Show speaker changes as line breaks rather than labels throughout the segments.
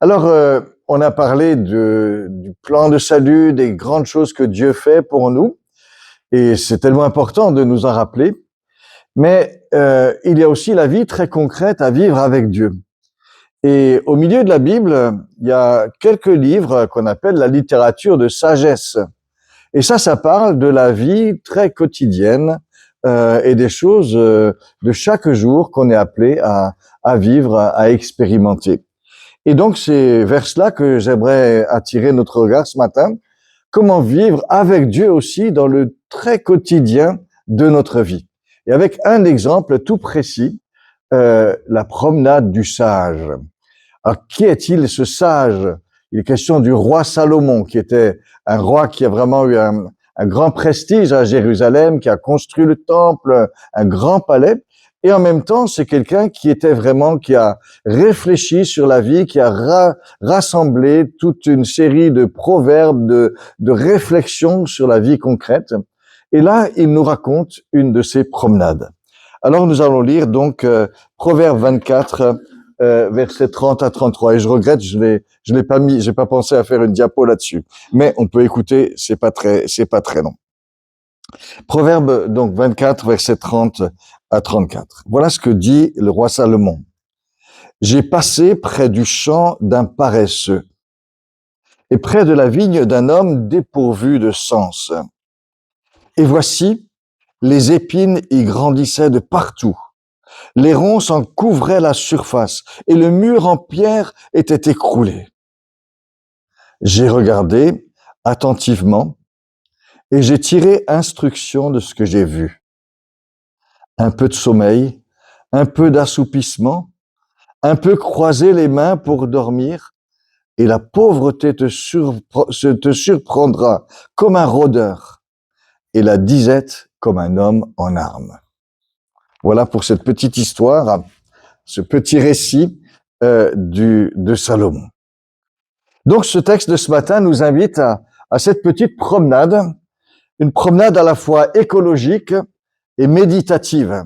Alors, on a parlé du plan de salut, des grandes choses que Dieu fait pour nous, et c'est tellement important de nous en rappeler. Mais il y a aussi la vie très concrète à vivre avec Dieu. Et au milieu de la Bible, il y a quelques livres qu'on appelle la littérature de sagesse. Et ça parle de la vie très quotidienne et des choses de chaque jour qu'on est appelé à vivre, à expérimenter. Et donc, c'est vers cela que j'aimerais attirer notre regard ce matin. Comment vivre avec Dieu aussi dans le très quotidien de notre vie. Et avec un exemple tout précis, la promenade du sage. Alors, qui est-il ce sage? Il est question du roi Salomon, qui était un roi qui a vraiment eu un grand prestige à Jérusalem, qui a construit le temple, un grand palais. Et en même temps, c'est quelqu'un qui a réfléchi sur la vie, qui a rassemblé toute une série de proverbes, de réflexions sur la vie concrète. Et là, il nous raconte une de ses promenades. Alors, nous allons lire donc Proverbe 24, versets 30 à 33. Et je regrette, je l'ai pas mis, j'ai pas pensé à faire une diapo là-dessus. Mais on peut écouter, c'est pas très long. Proverbe donc 24, versets 30 à 34. Voilà ce que dit le roi Salomon. J'ai passé près du champ d'un paresseux et près de la vigne d'un homme dépourvu de sens. Et voici, les épines y grandissaient de partout. Les ronces en couvraient la surface et le mur en pierre était écroulé. J'ai regardé attentivement et j'ai tiré instruction de ce que j'ai vu. Un peu de sommeil, un peu d'assoupissement, un peu croiser les mains pour dormir, et la pauvreté te surprendra comme un rôdeur, et la disette comme un homme en armes. Voilà pour cette petite histoire, ce petit récit de Salomon. Donc ce texte de ce matin nous invite à cette petite promenade, une promenade à la fois écologique et méditative.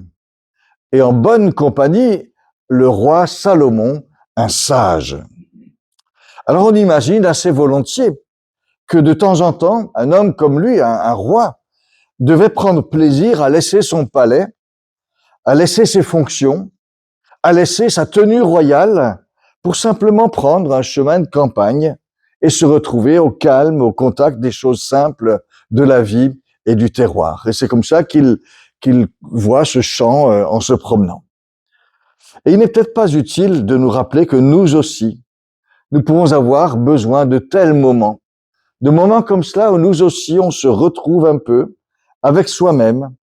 Et en bonne compagnie, le roi Salomon, un sage. Alors on imagine assez volontiers que de temps en temps, un homme comme lui, un roi, devait prendre plaisir à laisser son palais, à laisser ses fonctions, à laisser sa tenue royale pour simplement prendre un chemin de campagne et se retrouver au calme, au contact des choses simples de la vie et du terroir. Et c'est comme ça qu'il voit ce champ en se promenant. Et il n'est peut-être pas utile de nous rappeler que nous aussi, nous pouvons avoir besoin de tels moments, de moments comme cela où nous aussi on se retrouve un peu avec soi-même,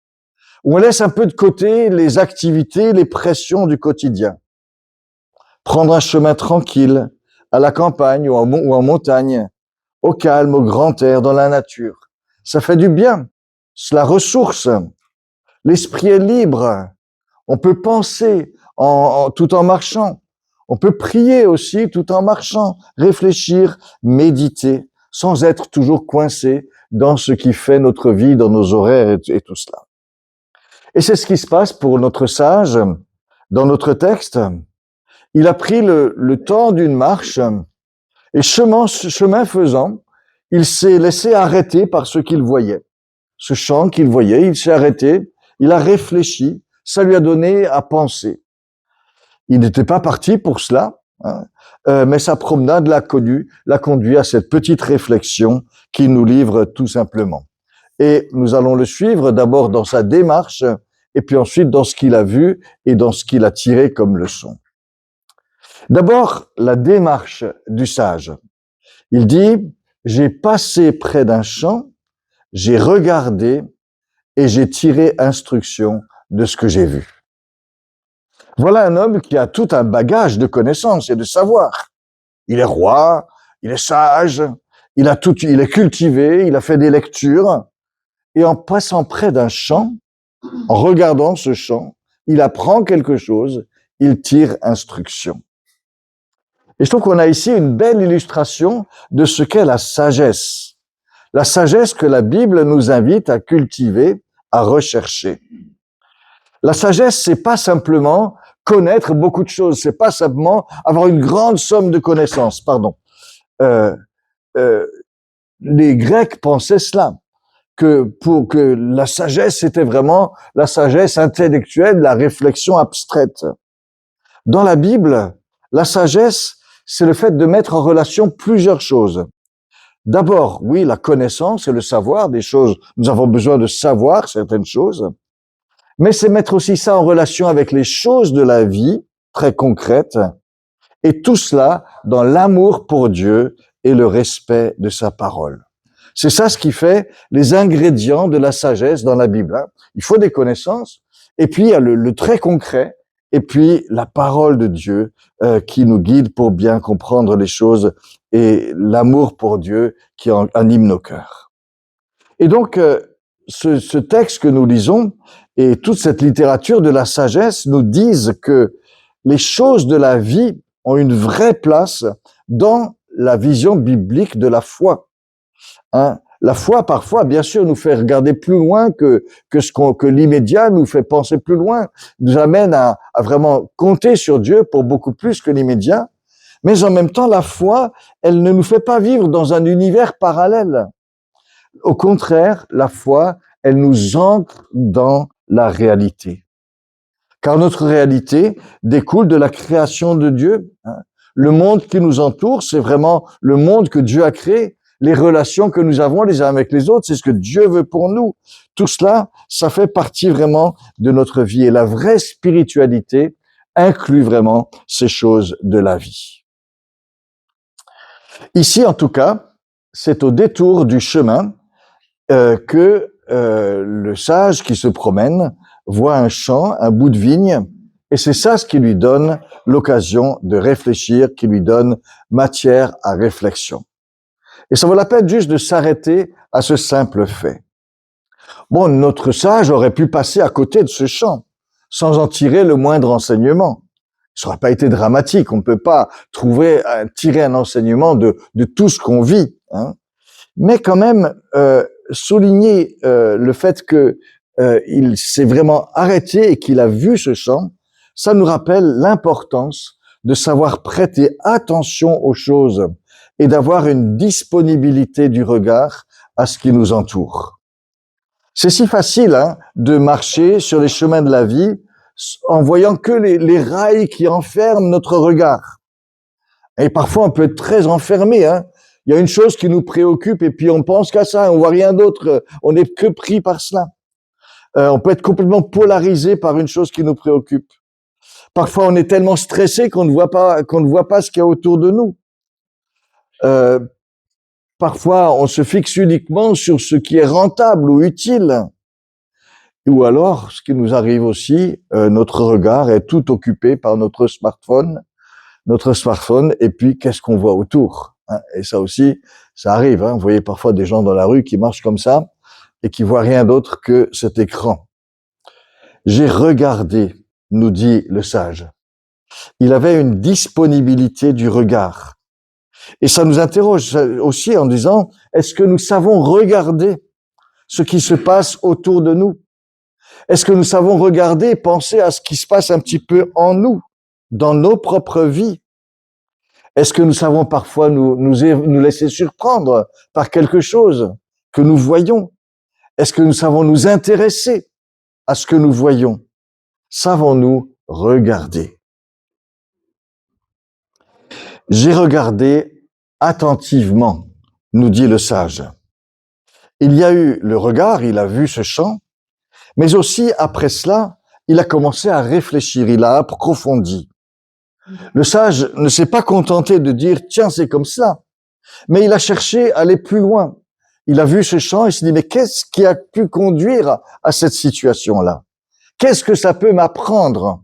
où on laisse un peu de côté les activités, les pressions du quotidien. Prendre un chemin tranquille, à la campagne ou en montagne, au calme, au grand air, dans la nature. Ça fait du bien, cela ressource. L'esprit est libre. On peut penser tout en marchant. On peut prier aussi tout en marchant, réfléchir, méditer, sans être toujours coincé dans ce qui fait notre vie, dans nos horaires et tout cela. Et c'est ce qui se passe pour notre sage dans notre texte. Il a pris le temps d'une marche et chemin faisant, il s'est laissé arrêter par ce qu'il voyait. Ce champ qu'il voyait, il s'est arrêté, il a réfléchi, ça lui a donné à penser. Il n'était pas parti pour cela, mais sa promenade l'a conduit à cette petite réflexion qu'il nous livre tout simplement. Et nous allons le suivre d'abord dans sa démarche, et puis ensuite dans ce qu'il a vu et dans ce qu'il a tiré comme leçon. D'abord, la démarche du sage. Il dit, j'ai passé près d'un champ, j'ai regardé et j'ai tiré instruction de ce que j'ai vu. Voilà un homme qui a tout un bagage de connaissances et de savoir. Il est roi, il est sage, il est cultivé, il a fait des lectures. Et en passant près d'un champ, en regardant ce champ, il apprend quelque chose, il tire instruction. Et je trouve qu'on a ici une belle illustration de ce qu'est la sagesse. La sagesse que la Bible nous invite à cultiver, à rechercher. La sagesse, c'est pas simplement connaître beaucoup de choses. C'est pas simplement avoir une grande somme de connaissances. Pardon. Euh, euh, les Grecs pensaient cela, que pour que la sagesse, c'était vraiment la sagesse intellectuelle, la réflexion abstraite. Dans la Bible, la sagesse, c'est le fait de mettre en relation plusieurs choses. D'abord, oui, la connaissance et le savoir des choses. Nous avons besoin de savoir certaines choses, mais c'est mettre aussi ça en relation avec les choses de la vie, très concrètes, et tout cela dans l'amour pour Dieu et le respect de sa parole. C'est ça ce qui fait les ingrédients de la sagesse dans la Bible. Il faut des connaissances, et puis il y a le très concret, et puis la parole de Dieu qui nous guide pour bien comprendre les choses, et l'amour pour Dieu qui anime nos cœurs. Et donc, ce texte que nous lisons et toute cette littérature de la sagesse nous disent que les choses de la vie ont une vraie place dans la vision biblique de la foi. Hein? La foi, parfois, bien sûr, nous fait regarder plus loin que l'immédiat, nous fait penser plus loin, nous amène à vraiment compter sur Dieu pour beaucoup plus que l'immédiat. Mais en même temps, la foi, elle ne nous fait pas vivre dans un univers parallèle. Au contraire, la foi, elle nous ancre dans la réalité. Car notre réalité découle de la création de Dieu. Le monde qui nous entoure, c'est vraiment le monde que Dieu a créé. Les relations que nous avons les uns avec les autres, c'est ce que Dieu veut pour nous. Tout cela, ça fait partie vraiment de notre vie. Et la vraie spiritualité inclut vraiment ces choses de la vie. Ici, en tout cas, c'est au détour du chemin que le sage qui se promène voit un champ, un bout de vigne, et c'est ça ce qui lui donne l'occasion de réfléchir, qui lui donne matière à réflexion. Et ça vaut la peine juste de s'arrêter à ce simple fait. Bon, notre sage aurait pu passer à côté de ce champ, sans en tirer le moindre enseignement. Ça n'aurait pas été dramatique, on ne peut pas tirer un enseignement de tout ce qu'on vit, hein. Mais quand même, souligner le fait que il s'est vraiment arrêté et qu'il a vu ce champ, ça nous rappelle l'importance de savoir prêter attention aux choses et d'avoir une disponibilité du regard à ce qui nous entoure. C'est si facile de marcher sur les chemins de la vie en voyant que les rails qui enferment notre regard. Et parfois, on peut être très enfermé. Il y a une chose qui nous préoccupe et puis on pense qu'à ça, on voit rien d'autre, on n'est que pris par cela. On peut être complètement polarisé par une chose qui nous préoccupe. Parfois, on est tellement stressé qu'on ne voit pas ce qu'il y a autour de nous. Parfois, on se fixe uniquement sur ce qui est rentable ou utile. Ou alors, ce qui nous arrive aussi, notre regard est tout occupé par notre smartphone, et puis qu'est-ce qu'on voit autour, hein? Et ça aussi, ça arrive. Vous voyez parfois des gens dans la rue qui marchent comme ça et qui voient rien d'autre que cet écran. J'ai regardé, nous dit le sage. Il avait une disponibilité du regard. Et ça nous interroge aussi en disant, est-ce que nous savons regarder ce qui se passe autour de nous? Est-ce que nous savons regarder et penser à ce qui se passe un petit peu en nous, dans nos propres vies? Est-ce que nous savons parfois nous laisser surprendre par quelque chose que nous voyons? Est-ce que nous savons nous intéresser à ce que nous voyons? Savons-nous regarder? J'ai regardé attentivement, nous dit le sage. Il y a eu le regard, il a vu ce champ, mais aussi après cela, il a commencé à réfléchir, il a approfondi. Le sage ne s'est pas contenté de dire « tiens, c'est comme ça », mais il a cherché à aller plus loin. Il a vu ce champ et s'est dit « mais qu'est-ce qui a pu conduire à cette situation-là? Qu'est-ce que ça peut m'apprendre ?»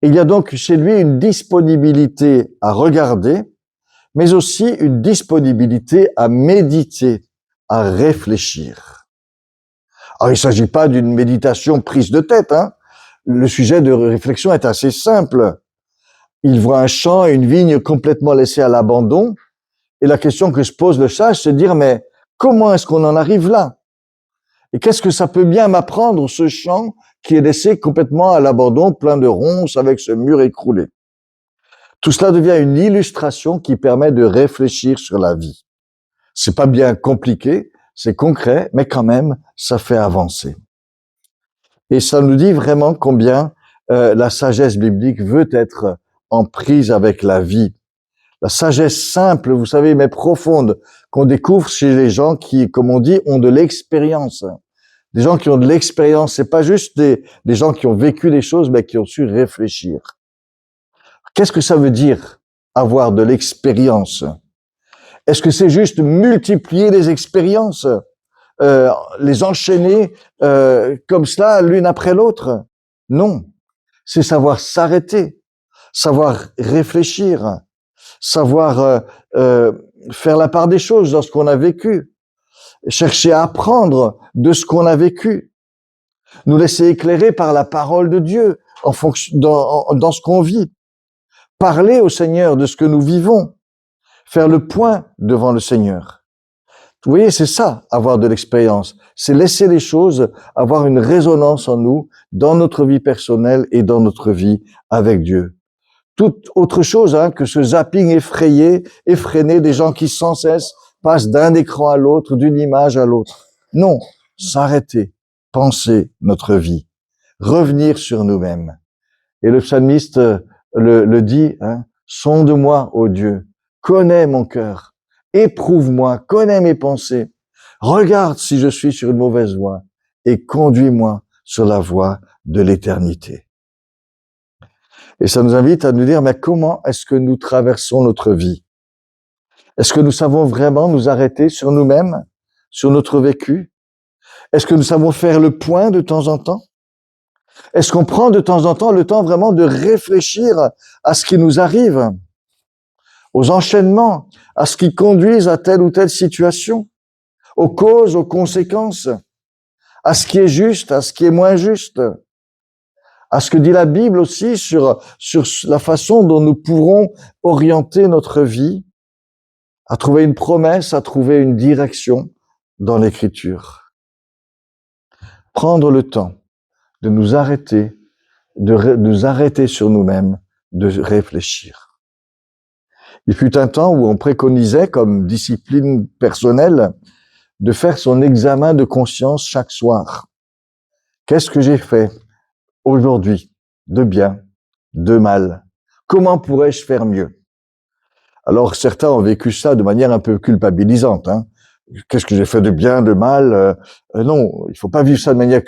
Et il y a donc chez lui une disponibilité à regarder, mais aussi une disponibilité à méditer, à réfléchir. Alors, il ne s'agit pas d'une méditation prise de tête, Le sujet de réflexion est assez simple. Il voit un champ et une vigne complètement laissés à l'abandon. Et la question que se pose le sage, c'est de dire, mais comment est-ce qu'on en arrive là? Et qu'est-ce que ça peut bien m'apprendre, ce champ, qui est laissé complètement à l'abandon, plein de ronces, avec ce mur écroulé. Tout cela devient une illustration qui permet de réfléchir sur la vie. C'est pas bien compliqué, c'est concret, mais quand même, ça fait avancer. Et ça nous dit vraiment combien la sagesse biblique veut être en prise avec la vie. La sagesse simple, vous savez, mais profonde, qu'on découvre chez les gens qui, comme on dit, ont de l'expérience. Des gens qui ont de l'expérience, c'est pas juste des gens qui ont vécu des choses, mais qui ont su réfléchir. Qu'est-ce que ça veut dire, avoir de l'expérience? Est-ce que c'est juste multiplier les expériences, les enchaîner comme cela, l'une après l'autre? Non. C'est savoir s'arrêter, savoir réfléchir, savoir faire la part des choses dans ce qu'on a vécu, chercher à apprendre de ce qu'on a vécu, nous laisser éclairer par la parole de Dieu en fonction dans ce qu'on vit, parler au Seigneur de ce que nous vivons, faire le point devant le Seigneur. Vous voyez, c'est ça, avoir de l'expérience. C'est laisser les choses avoir une résonance en nous, dans notre vie personnelle et dans notre vie avec Dieu. Toute autre chose que ce zapping effréné des gens qui sans cesse passent d'un écran à l'autre, d'une image à l'autre. Non, s'arrêter, penser notre vie, revenir sur nous-mêmes. Et le psalmiste le dit, sonde-moi, ô Dieu, connais mon cœur, éprouve-moi, connais mes pensées, regarde si je suis sur une mauvaise voie et conduis-moi sur la voie de l'éternité. Et ça nous invite à nous dire, mais comment est-ce que nous traversons notre vie? Est-ce que nous savons vraiment nous arrêter sur nous-mêmes, sur notre vécu? Est-ce que nous savons faire le point de temps en temps? Est-ce qu'on prend de temps en temps le temps vraiment de réfléchir à ce qui nous arrive, aux enchaînements, à ce qui conduise à telle ou telle situation, aux causes, aux conséquences, à ce qui est juste, à ce qui est moins juste, à ce que dit la Bible aussi sur la façon dont nous pourrons orienter notre vie, à trouver une promesse, à trouver une direction dans l'Écriture. Prendre le temps de nous arrêter, de nous arrêter sur nous-mêmes, de réfléchir. Il fut un temps où on préconisait comme discipline personnelle de faire son examen de conscience chaque soir. Qu'est-ce que j'ai fait aujourd'hui de bien, de mal? Comment pourrais-je faire mieux? Alors certains ont vécu ça de manière un peu culpabilisante. Qu'est-ce que j'ai fait de bien, de mal? Non, il faut pas vivre ça de manière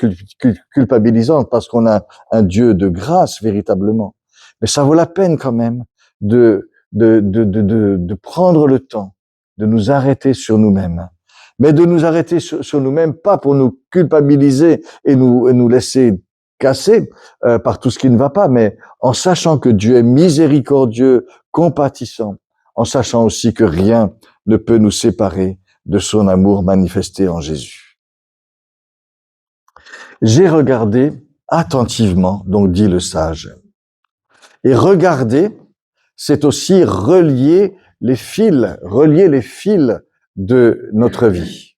culpabilisante parce qu'on a un Dieu de grâce véritablement. Mais ça vaut la peine quand même de prendre le temps de nous arrêter sur nous-mêmes. Mais de nous arrêter sur nous-mêmes, pas pour nous culpabiliser et nous laisser casser par tout ce qui ne va pas, mais en sachant que Dieu est miséricordieux, compatissant, en sachant aussi que rien ne peut nous séparer de son amour manifesté en Jésus. J'ai regardé attentivement, donc dit le sage. Et regarder, c'est aussi relier les fils de notre vie.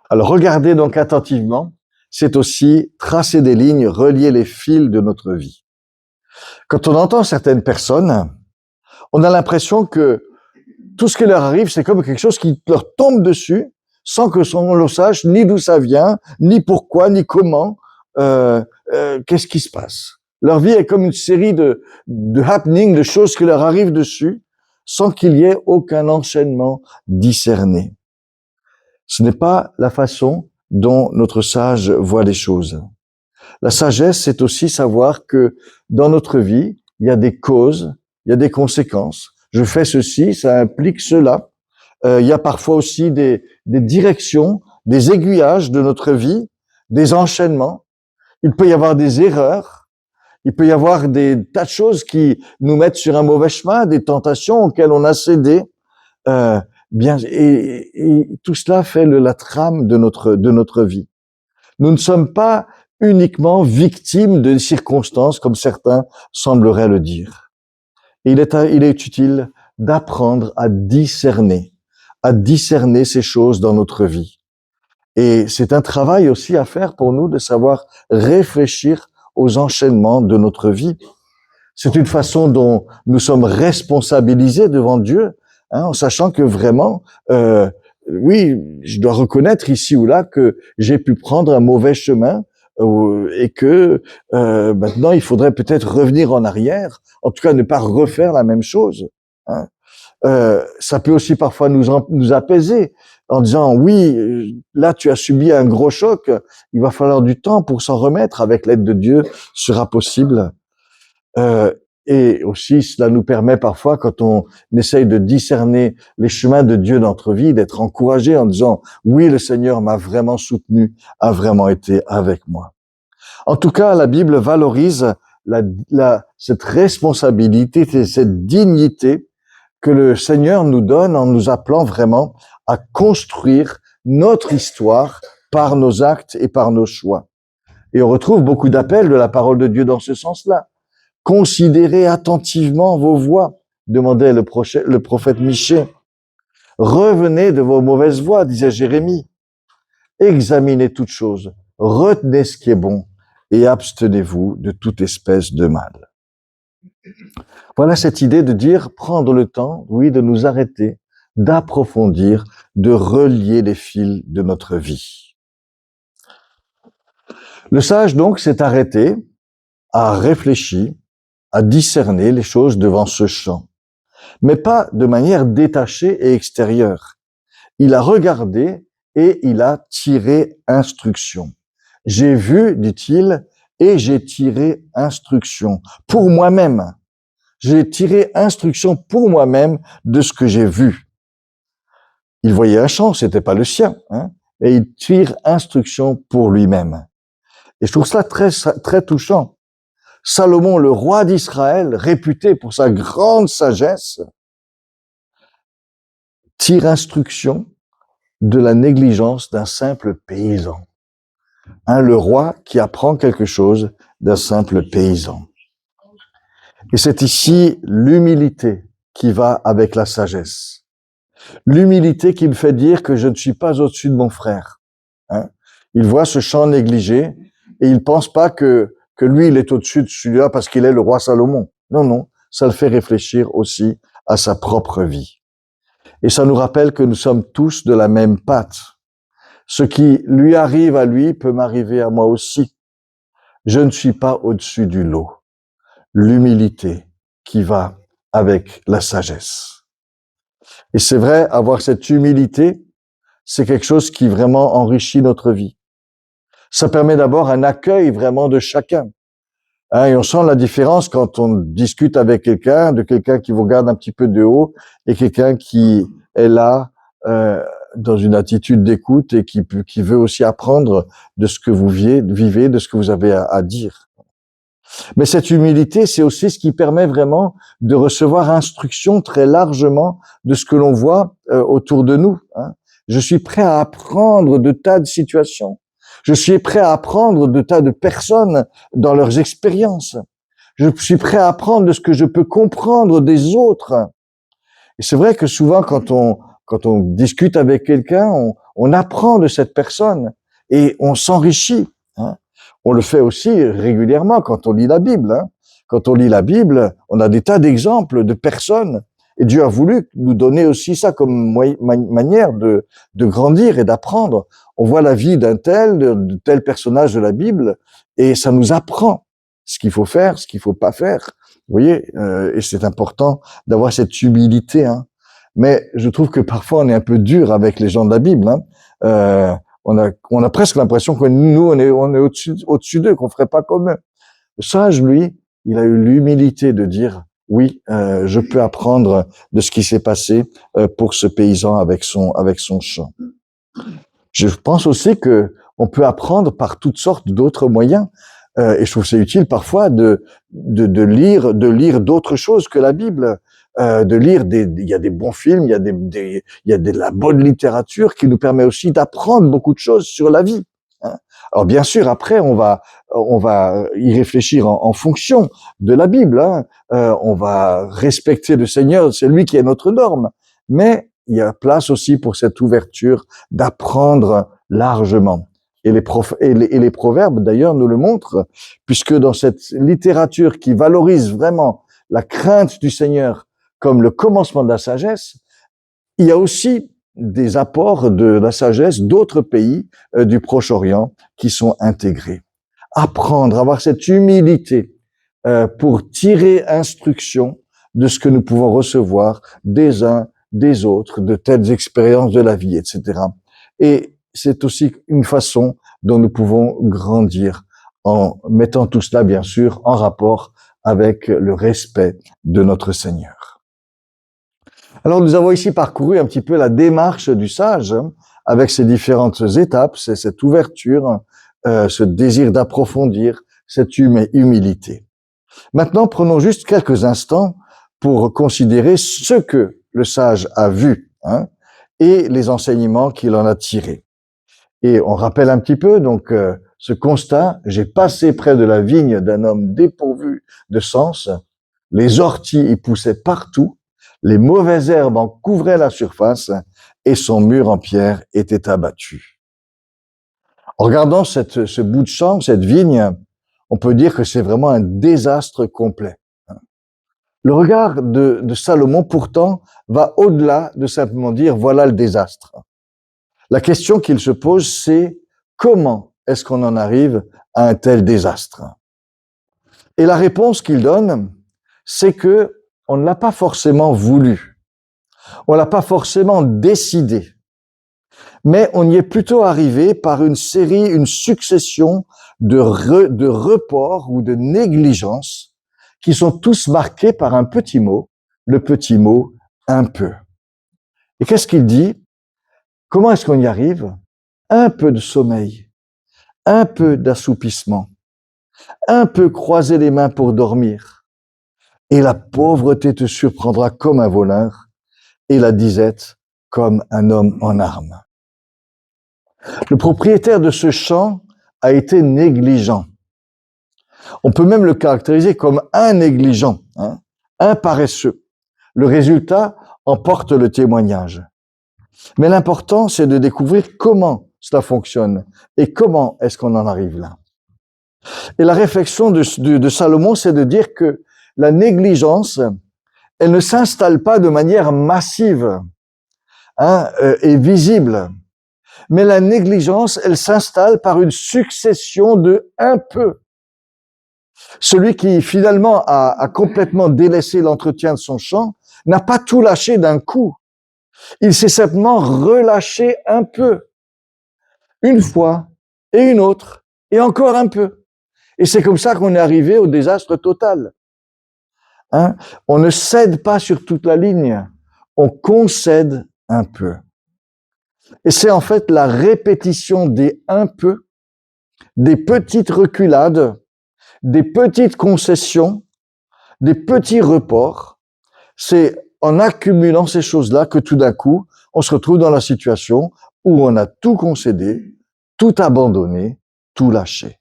Alors regarder donc attentivement, c'est aussi tracer des lignes, relier les fils de notre vie. Quand on entend certaines personnes, on a l'impression que tout ce qui leur arrive, c'est comme quelque chose qui leur tombe dessus, sans que on le sache ni d'où ça vient, ni pourquoi, ni comment, qu'est-ce qui se passe. Leur vie est comme une série de happenings, de choses qui leur arrivent dessus, sans qu'il y ait aucun enchaînement discerné. Ce n'est pas la façon dont notre sage voit les choses. La sagesse, c'est aussi savoir que dans notre vie, il y a des causes, il y a des conséquences. Je fais ceci, ça implique cela. Il y a parfois aussi des directions, des aiguillages de notre vie, des enchaînements. Il peut y avoir des erreurs. Il peut y avoir des tas de choses qui nous mettent sur un mauvais chemin, des tentations auxquelles on a cédé. Et tout cela fait la trame de notre vie. Nous ne sommes pas uniquement victimes de circonstances, comme certains sembleraient le dire. Et il est utile d'apprendre à discerner ces choses dans notre vie. Et c'est un travail aussi à faire pour nous de savoir réfléchir aux enchaînements de notre vie. C'est une façon dont nous sommes responsabilisés devant Dieu, en sachant que vraiment, oui, je dois reconnaître ici ou là que j'ai pu prendre un mauvais chemin et que maintenant il faudrait peut-être revenir en arrière, en tout cas ne pas refaire la même chose. Hein. Ça peut aussi parfois nous apaiser en disant oui, là tu as subi un gros choc, il va falloir du temps pour s'en remettre, avec l'aide de Dieu, ce sera possible. Et aussi, cela nous permet parfois, quand on essaye de discerner les chemins de Dieu dans notre vie, d'être encouragé en disant oui, le Seigneur m'a vraiment soutenu, a vraiment été avec moi. En tout cas, la Bible valorise cette responsabilité, cette dignité que le Seigneur nous donne en nous appelant vraiment à construire notre histoire par nos actes et par nos choix. Et on retrouve beaucoup d'appels de la parole de Dieu dans ce sens-là. Considérez attentivement vos voies, demandait le prophète Michée. Revenez de vos mauvaises voies, disait Jérémie. Examinez toutes choses, retenez ce qui est bon et abstenez-vous de toute espèce de mal. Voilà cette idée de dire, prendre le temps, oui, de nous arrêter, d'approfondir, de relier les fils de notre vie. Le sage, donc, s'est arrêté, a réfléchi, à discerner les choses devant ce champ, mais pas de manière détachée et extérieure. Il a regardé et il a tiré instruction. J'ai vu, dit-il, et j'ai tiré instruction pour moi-même. J'ai tiré instruction pour moi-même de ce que j'ai vu. Il voyait un champ, c'était pas le sien, et il tire instruction pour lui-même. Et je trouve cela très, très touchant. Salomon, le roi d'Israël, réputé pour sa grande sagesse, tire instruction de la négligence d'un simple paysan. Le roi qui apprend quelque chose d'un simple paysan. Et c'est ici l'humilité qui va avec la sagesse. L'humilité qui me fait dire que je ne suis pas au-dessus de mon frère. Il voit ce champ négligé et il pense pas que lui, il est au-dessus de celui-là parce qu'il est le roi Salomon. Non, non, ça le fait réfléchir aussi à sa propre vie. Et ça nous rappelle que nous sommes tous de la même pâte. Ce qui lui arrive à lui peut m'arriver à moi aussi. Je ne suis pas au-dessus du lot. L'humilité qui va avec la sagesse. Et c'est vrai, avoir cette humilité, c'est quelque chose qui vraiment enrichit notre vie. Ça permet d'abord un accueil vraiment de chacun. Et on sent la différence quand on discute avec quelqu'un, de quelqu'un qui vous regarde un petit peu de haut et quelqu'un qui est là dans une attitude d'écoute et qui veut aussi apprendre de ce que vous vivez, de ce que vous avez à dire. Mais cette humilité, c'est aussi ce qui permet vraiment de recevoir instruction très largement de ce que l'on voit autour de nous. Je suis prêt à apprendre de tas de situations. Je suis prêt à apprendre de tas de personnes dans leurs expériences. Je suis prêt à apprendre de ce que je peux comprendre des autres. Et c'est vrai que souvent, quand on discute avec quelqu'un, on apprend de cette personne et on s'enrichit. On le fait aussi régulièrement quand on lit la Bible. Quand on lit la Bible, on a des tas d'exemples de personnes. Et Dieu a voulu nous donner aussi ça comme manière de grandir et d'apprendre. On voit la vie de tel personnage de la Bible, et ça nous apprend ce qu'il faut faire, ce qu'il faut pas faire. Vous voyez, et c'est important d'avoir cette humilité. Mais je trouve que parfois on est un peu dur avec les gens de la Bible. On a presque l'impression que nous on est au-dessus d'eux, qu'on ferait pas comme eux. Le sage, lui, il a eu l'humilité de dire oui, je peux apprendre de ce qui s'est passé pour ce paysan avec son champ. Je pense aussi que on peut apprendre par toutes sortes d'autres moyens, et je trouve c'est utile parfois de lire d'autres choses que la Bible, de lire il y a des bons films, il y a de la bonne littérature qui nous permet aussi d'apprendre beaucoup de choses sur la vie. Alors bien sûr, après on va y réfléchir en fonction de la Bible. On va respecter le Seigneur, c'est lui qui est notre norme. Mais il y a place aussi pour cette ouverture d'apprendre largement. Et les proverbes, d'ailleurs, nous le montrent, puisque dans cette littérature qui valorise vraiment la crainte du Seigneur comme le commencement de la sagesse, il y a aussi des apports de la sagesse d'autres pays du Proche-Orient qui sont intégrés. Apprendre, avoir cette humilité pour tirer instruction de ce que nous pouvons recevoir des uns, des autres, de telles expériences de la vie, etc. Et c'est aussi une façon dont nous pouvons grandir en mettant tout cela, bien sûr, en rapport avec le respect de notre Seigneur. Alors, nous avons ici parcouru un petit peu la démarche du sage, avec ses différentes étapes, c'est cette ouverture, ce désir d'approfondir, cette humilité. Maintenant, prenons juste quelques instants pour considérer ce que le sage a vu, et les enseignements qu'il en a tirés. Et on rappelle un petit peu, donc, ce constat: j'ai passé près de la vigne d'un homme dépourvu de sens, les orties y poussaient partout, les mauvaises herbes en couvraient la surface, et son mur en pierre était abattu. En regardant ce bout de champ, cette vigne, on peut dire que c'est vraiment un désastre complet. Le regard de Salomon, pourtant, va au-delà de simplement dire « voilà le désastre ». La question qu'il se pose, c'est comment est-ce qu'on en arrive à un tel désastre? Et la réponse qu'il donne, c'est que on ne l'a pas forcément voulu, on l'a pas forcément décidé, mais on y est plutôt arrivé par une succession de reports ou de négligences qui sont tous marqués par un petit mot, le petit mot « un peu ». Et qu'est-ce qu'il dit? Comment est-ce qu'on y arrive? Un peu de sommeil, un peu d'assoupissement, un peu croiser les mains pour dormir, et la pauvreté te surprendra comme un voleur, et la disette comme un homme en armes. Le propriétaire de ce champ a été négligent. On peut même le caractériser comme un négligent, un paresseux. Le résultat en porte le témoignage. Mais l'important, c'est de découvrir comment cela fonctionne et comment est-ce qu'on en arrive là. Et la réflexion de Salomon, c'est de dire que la négligence, elle ne s'installe pas de manière massive et visible. Mais la négligence, elle s'installe par une succession de un peu. Celui qui finalement a complètement délaissé l'entretien de son champ n'a pas tout lâché d'un coup. Il s'est simplement relâché un peu. Une fois, et une autre, et encore un peu. Et c'est comme ça qu'on est arrivé au désastre total. On ne cède pas sur toute la ligne, on concède un peu. Et c'est en fait la répétition des un peu, des petites reculades, des petites concessions, des petits reports. C'est en accumulant ces choses-là que tout d'un coup, on se retrouve dans la situation où on a tout concédé, tout abandonné, tout lâché.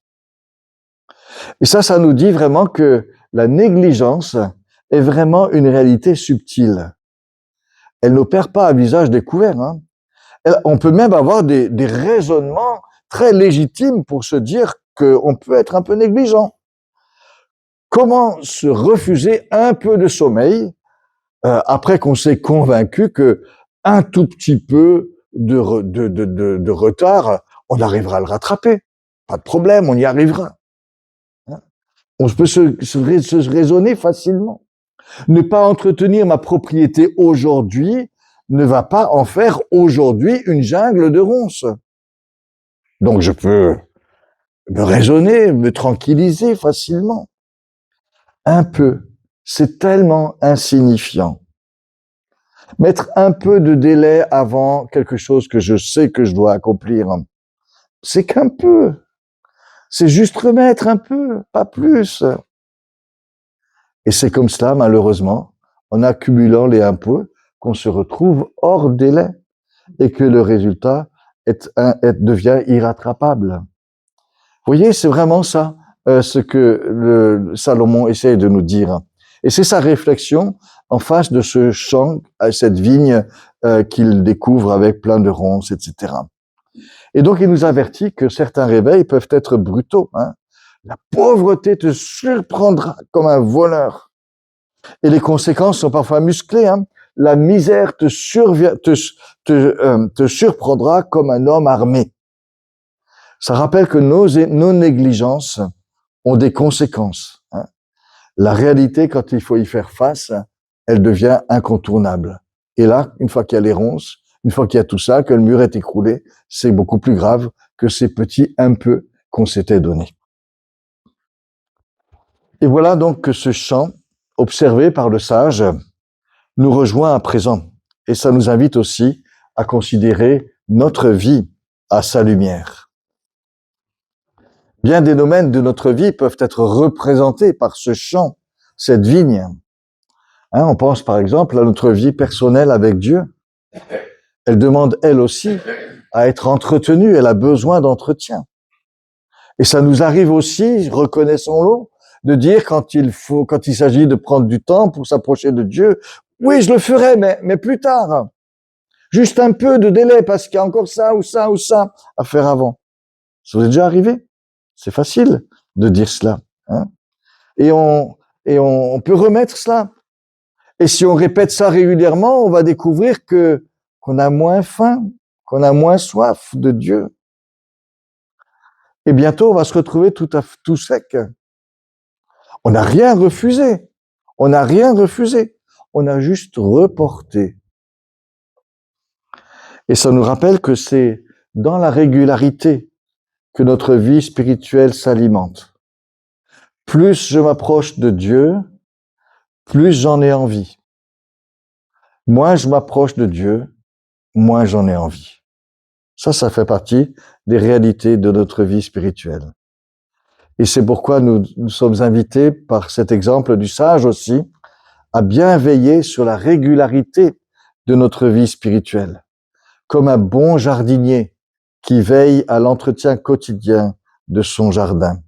Et ça nous dit vraiment que la négligence est vraiment une réalité subtile. Elle n'opère pas à visage découvert. On peut même avoir des raisonnements très légitimes pour se dire qu'on peut être un peu négligent. Comment se refuser un peu de sommeil après qu'on s'est convaincu que un tout petit peu de retard, on arrivera à le rattraper. Pas de problème, on y arrivera. On peut se raisonner facilement. Ne pas entretenir ma propriété aujourd'hui ne va pas en faire aujourd'hui une jungle de ronces. Donc je peux me raisonner, me tranquilliser facilement. Un peu, c'est tellement insignifiant. Mettre un peu de délai avant quelque chose que je sais que je dois accomplir, c'est qu'un peu. C'est juste remettre un peu, pas plus. Et c'est comme cela, malheureusement, en accumulant les un peu, qu'on se retrouve hors délai et que le résultat devient irrattrapable. Vous voyez, c'est vraiment ça, ce que le Salomon essaie de nous dire. Et c'est sa réflexion en face de ce champ, cette vigne qu'il découvre avec plein de ronces, etc. Et donc, il nous avertit que certains réveils peuvent être brutaux. Hein. La pauvreté te surprendra comme un voleur. Et les conséquences sont parfois musclées. Hein. La misère te surprendra comme un homme armé. Ça rappelle que nos négligences ont des conséquences. Hein. La réalité, quand il faut y faire face, elle devient incontournable. Et là, une fois qu'il y a les ronces, une fois qu'il y a tout ça, que le mur est écroulé, c'est beaucoup plus grave que ces petits un peu qu'on s'était donné. Et voilà donc que ce chant, observé par le sage, nous rejoint à présent. Et ça nous invite aussi à considérer notre vie à sa lumière. Bien des domaines de notre vie peuvent être représentés par ce champ, cette vigne. Hein, on pense par exemple à notre vie personnelle avec Dieu. Elle demande, elle aussi, à être entretenue. Elle a besoin d'entretien. Et ça nous arrive aussi, reconnaissons-le, de dire quand il s'agit de prendre du temps pour s'approcher de Dieu, oui, je le ferai, mais plus tard. Juste un peu de délai parce qu'il y a encore ça ou ça ou ça à faire avant. Ça vous est déjà arrivé? C'est facile de dire cela. Hein? Et on peut remettre cela. Et si on répète ça régulièrement, on va découvrir qu'on a moins faim, qu'on a moins soif de Dieu. Et bientôt, on va se retrouver tout sec. On n'a rien refusé. On n'a rien refusé. On a juste reporté. Et ça nous rappelle que c'est dans la régularité que notre vie spirituelle s'alimente. Plus je m'approche de Dieu, plus j'en ai envie. Moins je m'approche de Dieu, moins j'en ai envie. Ça fait partie des réalités de notre vie spirituelle. Et c'est pourquoi nous sommes invités par cet exemple du sage aussi à bien veiller sur la régularité de notre vie spirituelle, comme un bon jardinier qui veille à l'entretien quotidien de son jardin.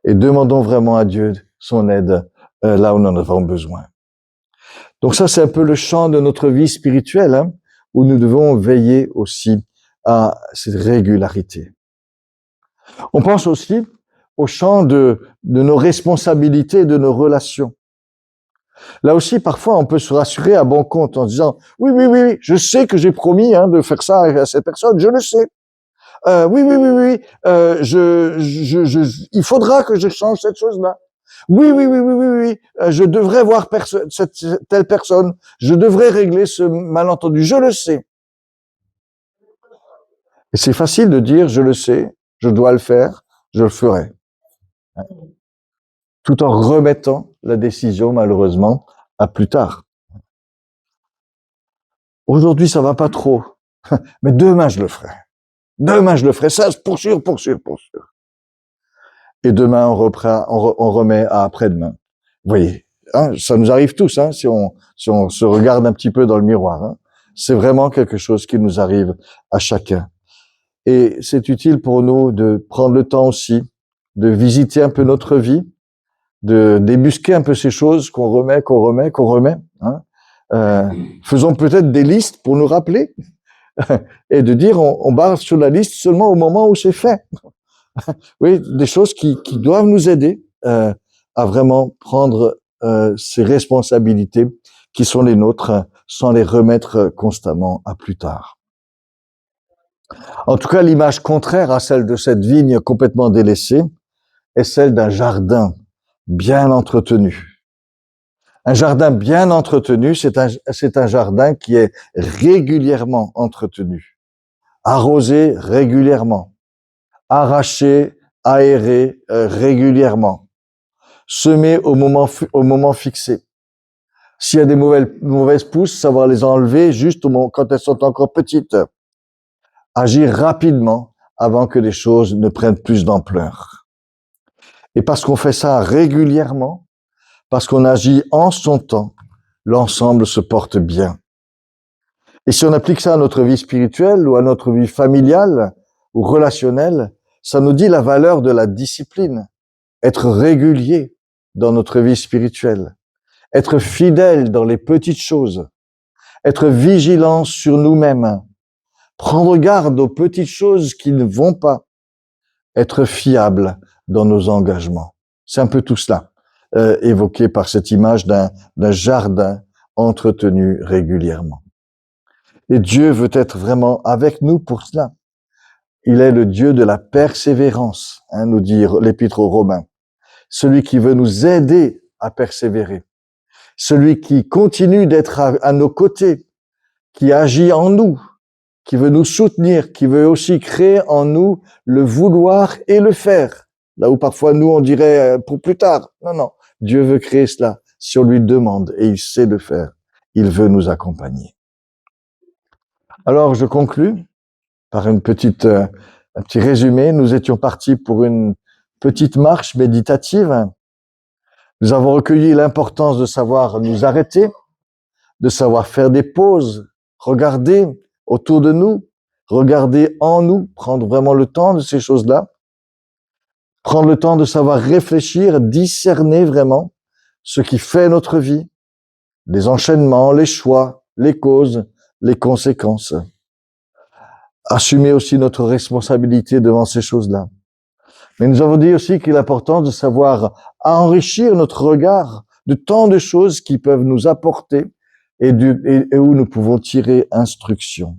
Et demandons vraiment à Dieu son aide là où nous en avons besoin. Donc ça, c'est un peu le champ de notre vie spirituelle, hein, où nous devons veiller aussi à cette régularité. On pense aussi au champ de nos responsabilités, de nos relations. Là aussi, parfois, on peut se rassurer à bon compte en disant « Oui, je sais que j'ai promis de faire ça à cette personne, je le sais. Oui, il faudra que je change cette chose-là. Oui, je devrais voir telle personne, je devrais régler ce malentendu, je le sais. » Et c'est facile de dire « Je le sais, je dois le faire, je le ferai. » Tout en remettant la décision, malheureusement, à plus tard. Aujourd'hui, ça va pas trop, mais demain, je le ferai. Demain, je le ferai, ça, pour sûr. Et demain, on remet à après-demain. Vous voyez, hein, ça nous arrive tous, hein, si on se regarde un petit peu dans le miroir. Hein. C'est vraiment quelque chose qui nous arrive à chacun. Et c'est utile pour nous de prendre le temps aussi de visiter un peu notre vie, de débusquer un peu ces choses qu'on remet. Hein. Faisons peut-être des listes pour nous rappeler et de dire on barre sur la liste seulement au moment où c'est fait. Oui, des choses qui doivent nous aider à vraiment prendre ces responsabilités qui sont les nôtres sans les remettre constamment à plus tard. En tout cas, l'image contraire à celle de cette vigne complètement délaissée est celle d'un jardin bien entretenu. Un jardin bien entretenu, c'est un jardin qui est régulièrement entretenu, arrosé régulièrement, arraché, aéré régulièrement, semé au moment fixé. S'il y a des mauvaises pousses, savoir les enlever juste quand elles sont encore petites. Agir rapidement avant que les choses ne prennent plus d'ampleur. Et parce qu'on fait ça régulièrement, parce qu'on agit en son temps, l'ensemble se porte bien. Et si on applique ça à notre vie spirituelle ou à notre vie familiale ou relationnelle, ça nous dit la valeur de la discipline. Être régulier dans notre vie spirituelle. Être fidèle dans les petites choses. Être vigilant sur nous-mêmes. prendre garde aux petites choses qui ne vont pas, être fiable dans nos engagements. C'est un peu tout cela, évoqué par cette image d'un jardin entretenu régulièrement. Et Dieu veut être vraiment avec nous pour cela. Il est le Dieu de la persévérance, nous dit l'Épître aux Romains. Celui qui veut nous aider à persévérer. Celui qui continue d'être à nos côtés, qui agit en nous, qui veut nous soutenir, qui veut aussi créer en nous le vouloir et le faire. Là où parfois nous on dirait pour plus tard. Non, non. Dieu veut créer cela si on lui demande et il sait le faire. Il veut nous accompagner. Alors je conclus par un petit résumé. Nous étions partis pour une petite marche méditative. Nous avons recueilli l'importance de savoir nous arrêter, de savoir faire des pauses, regarder autour de nous, regarder en nous, prendre vraiment le temps de ces choses-là, prendre le temps de savoir réfléchir, discerner vraiment ce qui fait notre vie, les enchaînements, les choix, les causes, les conséquences. Assumer aussi notre responsabilité devant ces choses-là. Mais nous avons dit aussi qu'il est important de savoir enrichir notre regard de tant de choses qui peuvent nous apporter et où nous pouvons tirer instruction.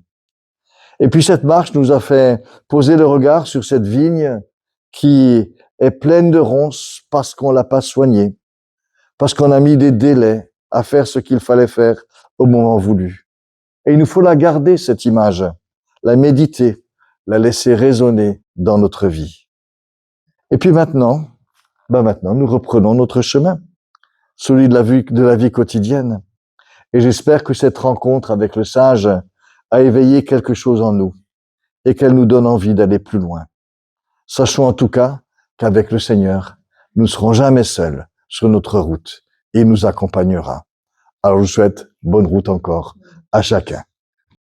Et puis cette marche nous a fait poser le regard sur cette vigne qui est pleine de ronces parce qu'on l'a pas soignée, parce qu'on a mis des délais à faire ce qu'il fallait faire au moment voulu. Et il nous faut la garder, cette image, la méditer, la laisser résonner dans notre vie. Et puis maintenant, nous reprenons notre chemin, celui de la vie quotidienne. Et j'espère que cette rencontre avec le sage a éveillé quelque chose en nous et qu'elle nous donne envie d'aller plus loin. Sachons en tout cas qu'avec le Seigneur, nous ne serons jamais seuls sur notre route et il nous accompagnera. Alors je vous souhaite bonne route encore à chacun.